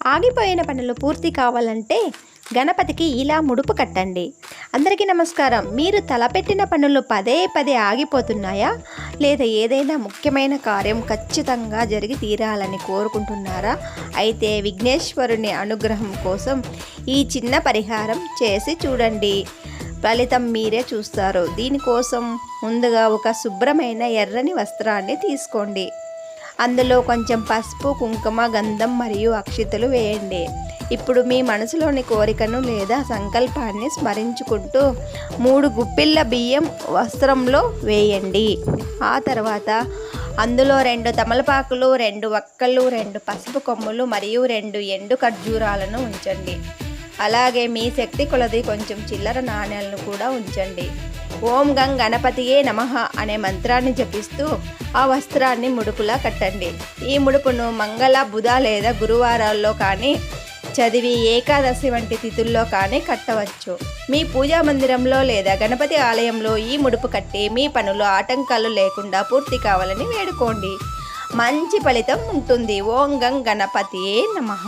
ఆగిపోయిన పనులు పూర్తి కావాలంటే గణపతికి ఇలా ముడుపు కట్టండి. అందరికీ నమస్కారం. మీరు తలపెట్టిన పనులు పదే పదే ఆగిపోతున్నాయా? లేదా ఏదైనా ముఖ్యమైన కార్యం ఖచ్చితంగా జరిగి తీరాలని కోరుకుంటున్నారా? అయితే విఘ్నేశ్వరుని అనుగ్రహం కోసం ఈ చిన్న పరిహారం చేసి చూడండి. ఫలితం మీరే చూస్తారు. దీనికోసం ముందుగా ఒక శుభ్రమైన ఎర్రని వస్త్రాన్ని తీసుకోండి. అందులో కొంచెం పసుపు, కుంకుమ, గంధం మరియు అక్షితలు వేయండి. ఇప్పుడు మీ మనసులోని కోరికను లేదా సంకల్పాన్ని స్మరించుకుంటూ 3 గుప్పిళ్ళ బియ్యం వస్త్రంలో వేయండి. ఆ తర్వాత అందులో 2 తమలపాకులు, 2 వక్కలు, 2 పసుపు కొమ్ములు మరియు 2 ఎండు ఖర్జూరాలను ఉంచండి. అలాగే మీ శక్తి కొలది కొంచెం చిల్లర నాణ్యాలను కూడా ఉంచండి. ఓం గం గణపతియే నమః అనే మంత్రాన్ని జపిస్తూ ఆ వస్త్రాన్ని ముడుపులా కట్టండి. ఈ ముడుపును మంగళ, బుధ లేదా గురువారాల్లో కానీ చదివి ఏకాదశి వంటి తిథుల్లో కానీ కట్టవచ్చు. మీ పూజా మందిరంలో లేదా గణపతి ఆలయంలో ఈ ముడుపు కట్టి మీ పనులు ఆటంకాలు లేకుండా పూర్తి కావాలని వేడుకోండి. మంచి ఫలితం ఉంటుంది. ఓం గం గణపతియే నమః.